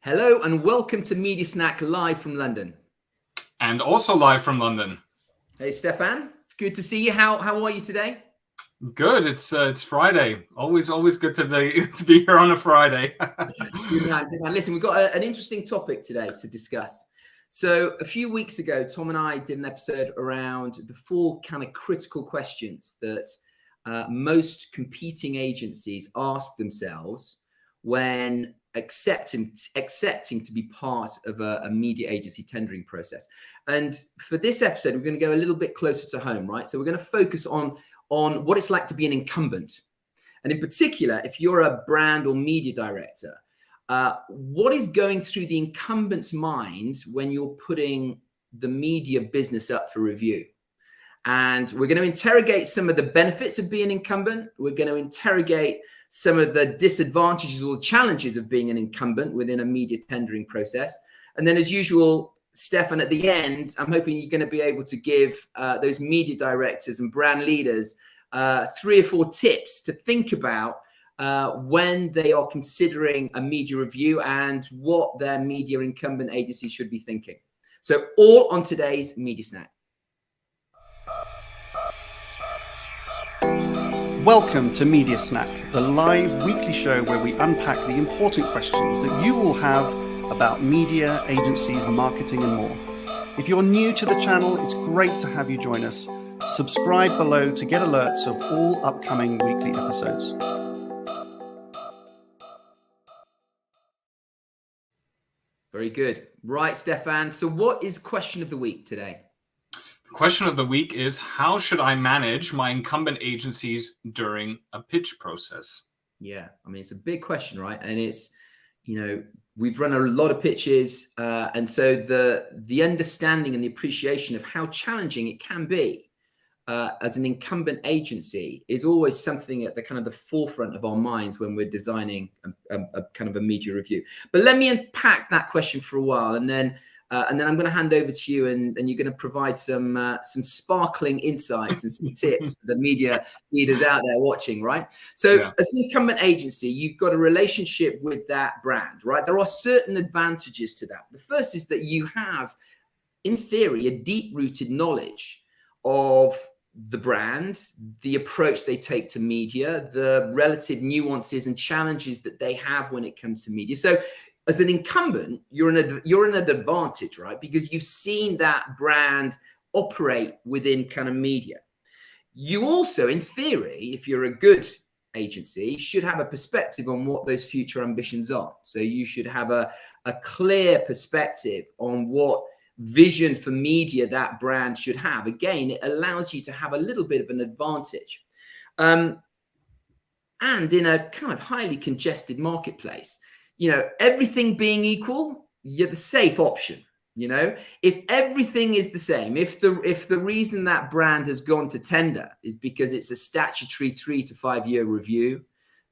Hello and welcome to Media Snack live from London. And also live from London. Hey Stefan, good to see you. How are you today? Good. It's Friday. Always good to be here on a Friday. Good man. Listen, we've got an interesting topic today to discuss. So a few weeks ago, Tom and I did an episode around the 4 kind of critical questions that most competing agencies ask themselves when accepting to be part of a media agency tendering process. And for this episode, we're going to go a little bit closer to home, right? So we're going to focus on what it's like to be an incumbent. And in particular, if you're a brand or media director, what is going through the incumbent's mind when you're putting the media business up for review? And we're going to interrogate some of the benefits of being incumbent. We're going to interrogate some of the disadvantages or challenges of being an incumbent within a media tendering process. And then as usual, Stefan, at the end, I'm hoping you're going to be able to give those media directors and brand leaders 3 or 4 tips to think about when they are considering a media review and what their media incumbent agency should be thinking. So all on today's Media Snack. Welcome to Media Snack, the live weekly show where we unpack the important questions that you all have about media, agencies, marketing and more. If you're new to the channel, it's great to have you join us. Subscribe below to get alerts of all upcoming weekly episodes. Very good. Right, Stefan. So what is question of the week today? The question of the week is, how should I manage my incumbent agencies during a pitch process? Yeah, I mean, it's a big question, right? And it's, we've run a lot of pitches. And so the understanding and the appreciation of how challenging it can be as an incumbent agency is always something at the kind of the forefront of our minds when we're designing a kind of a media review. But let me unpack that question for a while, and then I'm going to hand over to you, and you're going to provide some sparkling insights and some tips for the media leaders out there watching, right? So as an incumbent agency, you've got a relationship with that brand, right? There are certain advantages to that. The first is that you have, in theory, a deep-rooted knowledge of the brand, the approach they take to media, the relative nuances and challenges that they have when it comes to media. So as an incumbent, you're in an advantage, right? Because you've seen that brand operate within kind of media. You also, in theory, if you're a good agency, should have a perspective on what those future ambitions are. So you should have a clear perspective on what vision for media that brand should have. Again, it allows you to have a little bit of an advantage. And in a kind of highly congested marketplace, everything being equal, you're the safe option. If everything is the same, if the reason that brand has gone to tender is because it's a statutory 3 to 5 year review,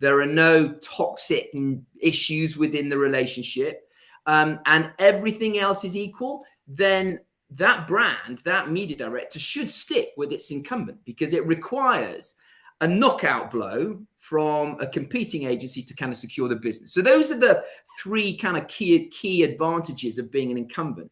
there are no toxic issues within the relationship, and everything else is equal, then that brand, that media director should stick with its incumbent, because it requires a knockout blow from a competing agency to kind of secure the business. So those are the 3 kind of key advantages of being an incumbent.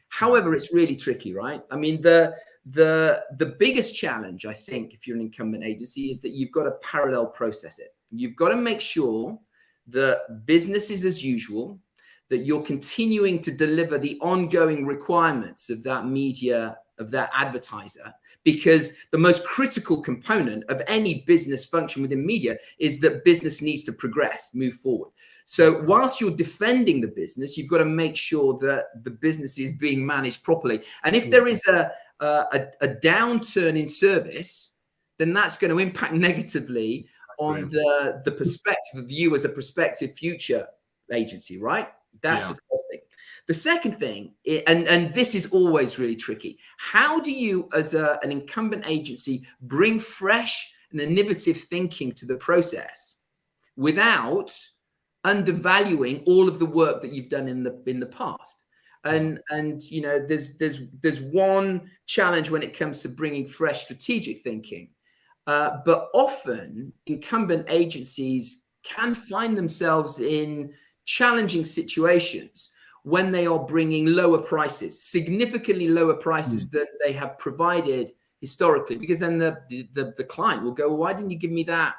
However, it's really tricky, right? I mean, the biggest challenge, I think, if you're an incumbent agency, is that you've got to parallel process it. You've got to make sure that business is as usual, that you're continuing to deliver the ongoing requirements of that media, of that advertiser, because the most critical component of any business function within media is that business needs to progress, move forward. So whilst you're defending the business, you've got to make sure that the business is being managed properly. And if there is a downturn in service, then that's going to impact negatively on the perspective of you as a prospective future agency, right? That's the first thing. The second thing, and this is always really tricky, how do you, as an incumbent agency, bring fresh and innovative thinking to the process without undervaluing all of the work that you've done in the past? And there's one challenge when it comes to bringing fresh strategic thinking, but often incumbent agencies can find themselves in challenging situations when they are bringing lower prices, significantly lower prices than they have provided historically, because then the client will go, well, why didn't you give me that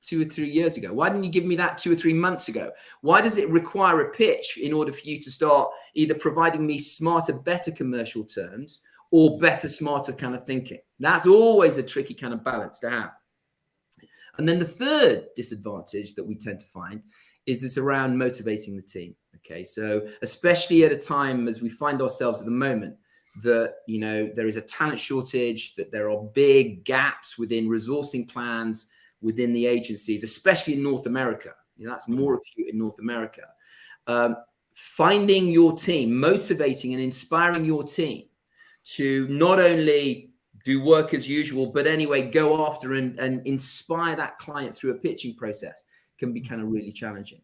2 or 3 years ago? Why didn't you give me that 2 or 3 months ago? Why does it require a pitch in order for you to start either providing me smarter, better commercial terms or better, smarter kind of thinking? That's always a tricky kind of balance to have. And then the third disadvantage that we tend to find is this around motivating the team. Okay, so especially at a time as we find ourselves at the moment, that, you know, there is a talent shortage, that there are big gaps within resourcing plans within the agencies, especially in North America. You know, that's more acute in North America. Finding your team, motivating and inspiring your team to not only do work as usual, but anyway, go after and inspire that client through a pitching process can be kind of really challenging.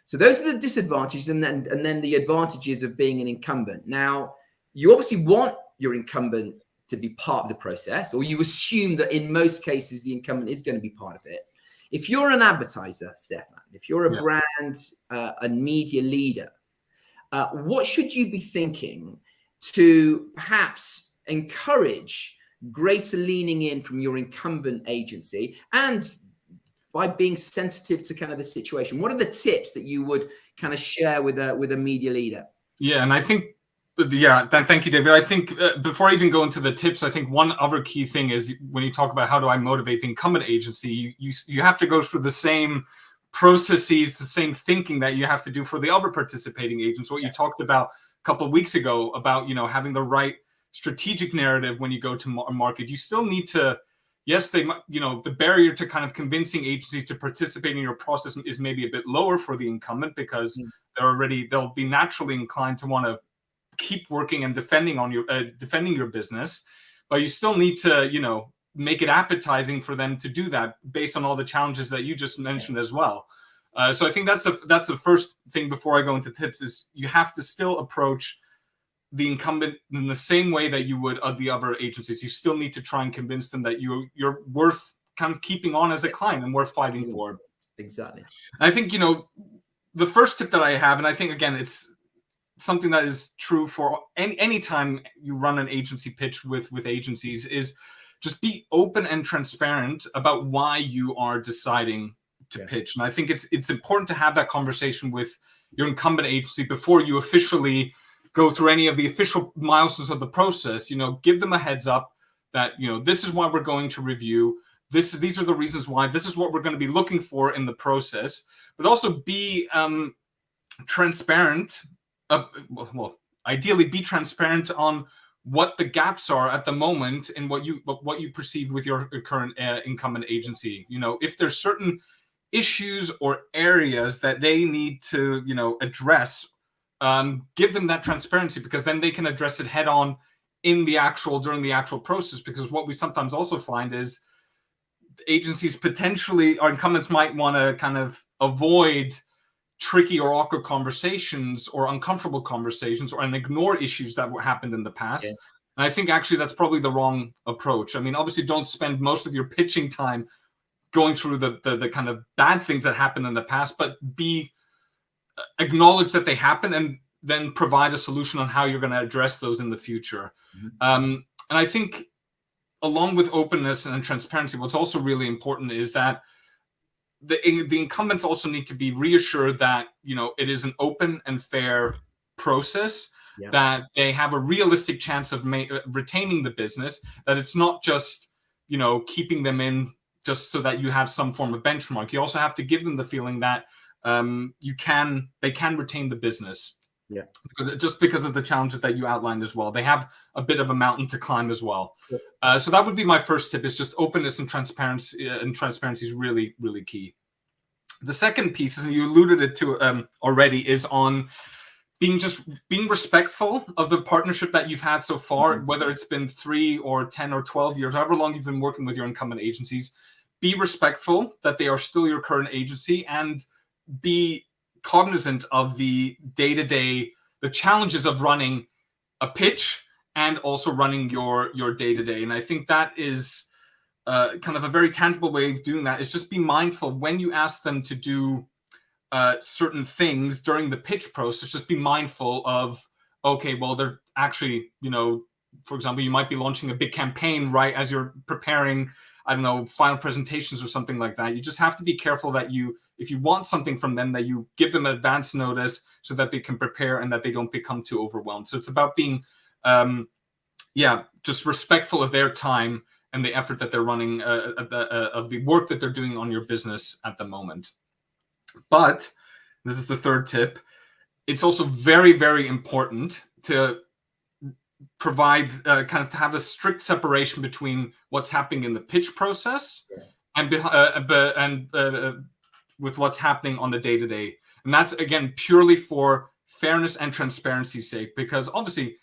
So those are the disadvantages, and then the advantages of being an incumbent. Now, you obviously want your incumbent to be part of the process, or you assume that in most cases the incumbent is going to be part of it. If you're an advertiser, Stefan, if you're a brand and media leader, what should you be thinking to perhaps encourage greater leaning in from your incumbent agency, and by being sensitive to kind of the situation? What are the tips that you would kind of share with a media leader? Yeah, and I think, thank you, David. I think before I even go into the tips, I think one other key thing is when you talk about how do I motivate the incumbent agency, you have to go through the same processes, the same thinking that you have to do for the other participating agents. What you talked about a couple of weeks ago about, you know, having the right strategic narrative when you go to market. You still need to, yes, they, you know, the barrier to kind of convincing agencies to participate in your process is maybe a bit lower for the incumbent, because they'll be naturally inclined to want to keep working and defending your business, but you still need to, you know, make it appetizing for them to do that based on all the challenges that you just mentioned as well. So I think that's the first thing before I go into tips, is you have to still approach the incumbent in the same way that you would the other agencies. You still need to try and convince them that you're worth kind of keeping on as a client and worth fighting for. Exactly. And I think, you know, the first tip that I have, and I think, again, it's something that is true for any time you run an agency pitch with agencies, is just be open and transparent about why you are deciding to pitch. And I think it's important to have that conversation with your incumbent agency before you officially go through any of the official milestones of the process. You know, give them a heads up that, you know, this is what we're going to review. These are the reasons why. This is what we're going to be looking for in the process. But also be transparent. Well, ideally, be transparent on what the gaps are at the moment and what you perceive with your current incumbent agency. You know, if there's certain issues or areas that they need to, you know, address, give them that transparency, because then they can address it head on during the actual process. Because what we sometimes also find is agencies our incumbents might want to kind of avoid tricky or awkward conversations or uncomfortable conversations, and ignore issues that happened in the past. Yeah. And I think actually that's probably the wrong approach. I mean, obviously don't spend most of your pitching time going through the kind of bad things that happened in the past, but acknowledge that they happen and then provide a solution on how you're going to address those in the future. And I think along with openness and transparency, what's also really important is that the incumbents also need to be reassured that, you know, it is an open and fair process, that they have a realistic chance of retaining the business, that it's not just, you know, keeping them in just so that you have some form of benchmark. You also have to give them the feeling that they can retain the business. Yeah, because of the challenges that you outlined as well. They have a bit of a mountain to climb as well. So that would be my first tip, is just openness and transparency. And transparency is really, really key. The second piece, and you alluded to already, is on being respectful of the partnership that you've had so far, whether it's been 3 or 10 or 12 years, however long you've been working with your incumbent agencies. Be respectful that they are still your current agency, and be cognizant of the day-to-day, the challenges of running a pitch and also running your day-to-day. And I think that is kind of a very tangible way of doing that, is just be mindful when you ask them to do certain things during the pitch process, just be mindful of, okay, well, they're actually, for example, you might be launching a big campaign right as you're preparing, I don't know, final presentations or something like that. You just have to be careful that if you want something from them, that you give them advance notice so that they can prepare and that they don't become too overwhelmed. So it's about being, just respectful of their time and the effort that they're running, of the work that they're doing on your business at the moment. But this is the third tip. It's also very, very important to provide to have a strict separation between what's happening in the pitch process and with what's happening on the day-to-day. And that's, again, purely for fairness and transparency's sake, because obviously,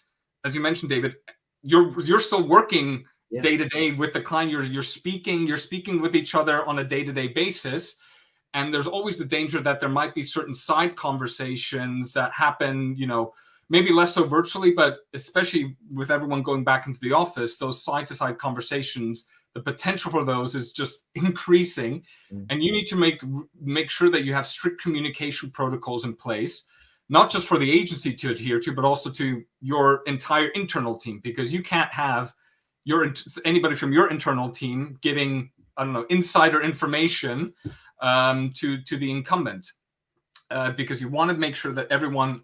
as you mentioned, David, you're still working day-to-day with the client. You're speaking with each other on a day-to-day basis. And there's always the danger that there might be certain side conversations that happen, maybe less so virtually, but especially with everyone going back into the office, those side-to-side conversations, the potential for those is just increasing. And you need to make sure that you have strict communication protocols in place, not just for the agency to adhere to, but also to your entire internal team, because you can't have anybody from your internal team giving, I don't know, insider information to the incumbent, because you want to make sure that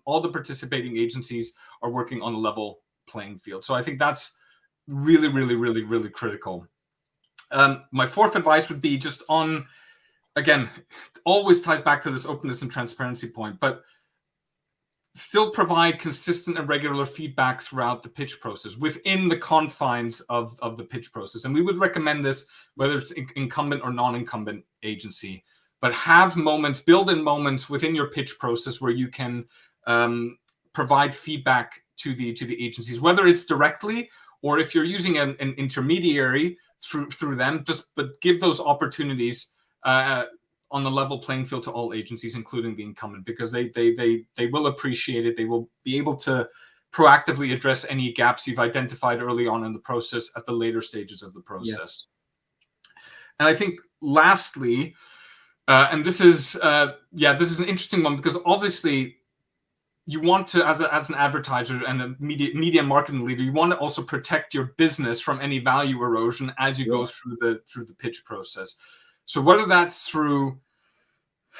all the participating agencies are working on a level playing field. So I think that's really, really, really, really critical. My fourth advice would be just on, again, it always ties back to this openness and transparency point, but still provide consistent and regular feedback throughout the pitch process within the confines of the pitch process. And we would recommend this, whether it's incumbent or non-incumbent agency, but build in moments within your pitch process where you can provide feedback to the agencies, whether it's directly or if you're using an intermediary through them, but give those opportunities on the level playing field to all agencies, including the incumbent, because they will appreciate it. They will be able to proactively address any gaps you've identified early on in the process at the later stages of the process. And I think lastly, and this is an interesting one, because obviously you want to, as an advertiser and a media marketing leader, you want to also protect your business from any value erosion as you go through the pitch process. So whether that's through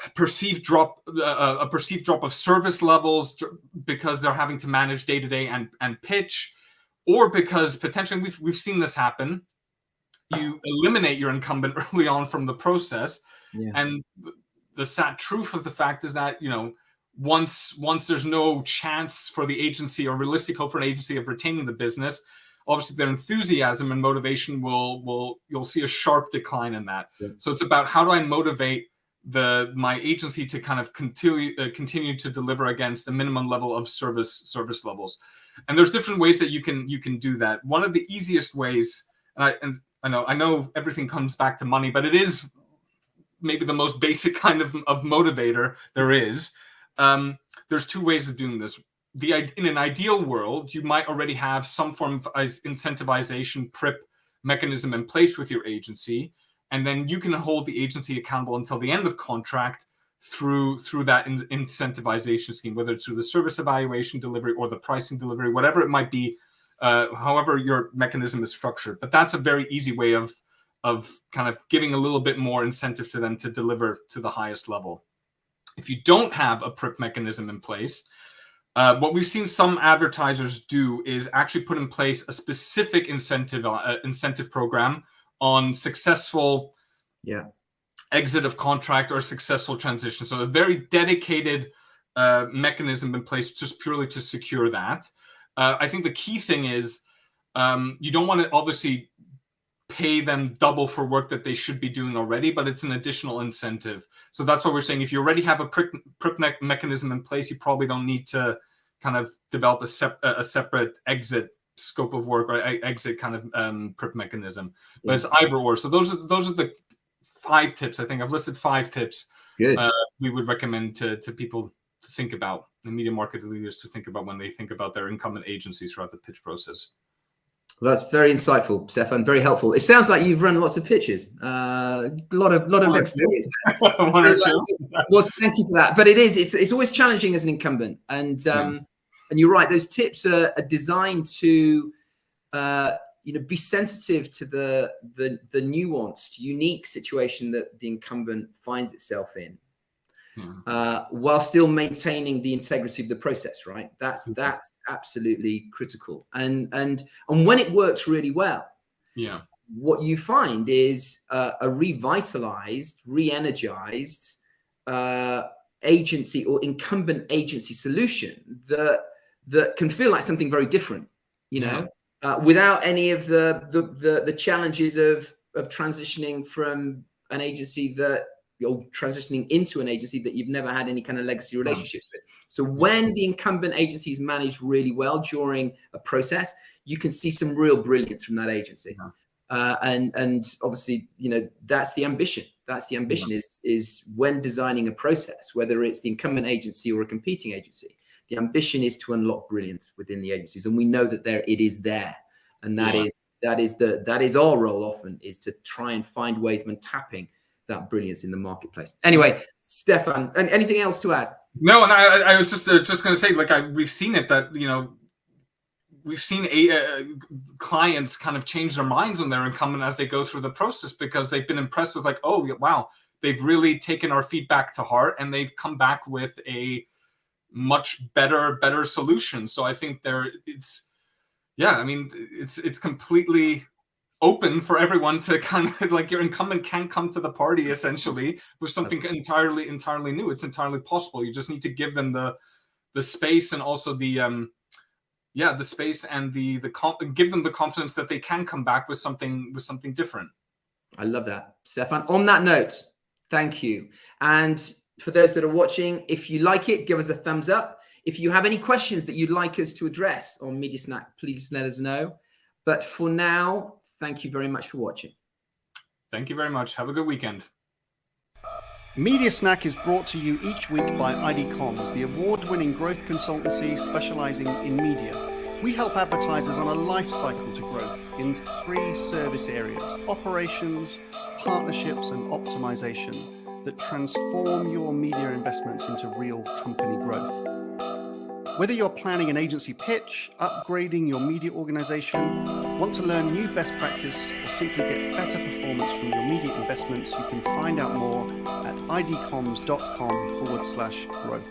a perceived drop of service levels because they're having to manage day-to-day and pitch, or because potentially we've seen this happen, you eliminate your incumbent early on from the process. And the sad truth of the fact is that, once there's no chance for the agency or realistic hope for an agency of retaining the business, obviously their enthusiasm and motivation you'll see a sharp decline in that. So it's about, how do I motivate my agency to kind of continue to deliver against the minimum level of service levels. And there's different ways that you can do that. One of the easiest ways, and I know everything comes back to money, but it is maybe the most basic kind of motivator there is. There's two ways of doing this. In an ideal world, you might already have some form of incentivization PRIP mechanism in place with your agency, and then you can hold the agency accountable until the end of contract through that incentivization scheme, whether it's through the service evaluation delivery or the pricing delivery, whatever it might be, however your mechanism is structured. But that's a very easy way of kind of giving a little bit more incentive to them to deliver to the highest level. If you don't have a PRIP mechanism in place, what we've seen some advertisers do is actually put in place a specific incentive program on successful exit of contract or successful transition. So a very dedicated mechanism in place just purely to secure that. I think the key thing is you don't want to obviously pay them double for work that they should be doing already, but it's an additional incentive. So that's what we're saying. If you already have a PRIP mechanism in place, you probably don't need to kind of develop a separate exit scope of work or exit kind of PRIP mechanism. But it's either or. So those are the 5 tips. I think I've listed 5 tips we would recommend to people to think about, the media market leaders to think about when they think about their incumbent agencies throughout the pitch process. Well, that's very insightful, Stefan. Very helpful. It sounds like you've run lots of pitches. A lot of experience there. One or two. Well, thank you for that. But it's always challenging as an incumbent, and you're right. Those tips are designed to be sensitive to the nuanced, unique situation that the incumbent finds itself in. While still maintaining the integrity of the process, right? That's absolutely critical. And when it works really well, what you find is a revitalized, re-energized agency or incumbent agency solution that can feel like something very different, without any of the challenges of transitioning from an agency that you're transitioning into an agency that you've never had any kind of legacy relationships with. So when the incumbent agency is managed really well during a process, you can see some real brilliance from that agency. And obviously, that's the ambition. That's the ambition is when designing a process, whether it's the incumbent agency or a competing agency, the ambition is to unlock brilliance within the agencies. And we know that it is there. And that is our role often, is to try and find ways of tapping that brilliance in the marketplace. Anyway, Stefan, and anything else to add? No, and I was just going to say, we've seen it that we've seen clients kind of change their minds on their incumbent as they go through the process, because they've been impressed with oh wow, they've really taken our feedback to heart and they've come back with a much better solution. So I think it's completely open for everyone to kind of your incumbent can come to the party essentially with something entirely new. It's entirely possible. You just need to give them the space, and also the space and give them the confidence that they can come back with something different. I love that, Stefan. On that note, thank you. And for those that are watching, if you like it, give us a thumbs up. If you have any questions that you'd like us to address on Media Snack, please let us know. But for now, thank you very much for watching. Thank you very much. Have a good weekend. Media Snack is brought to you each week by ID Comms, the award-winning growth consultancy specializing in media. We help advertisers on a life cycle to growth in 3 service areas: operations, partnerships, and optimization, that transform your media investments into real company growth. Whether you're planning an agency pitch, upgrading your media organization, want to learn new best practice, or simply get better performance from your media investments, you can find out more at idcomms.com/growth.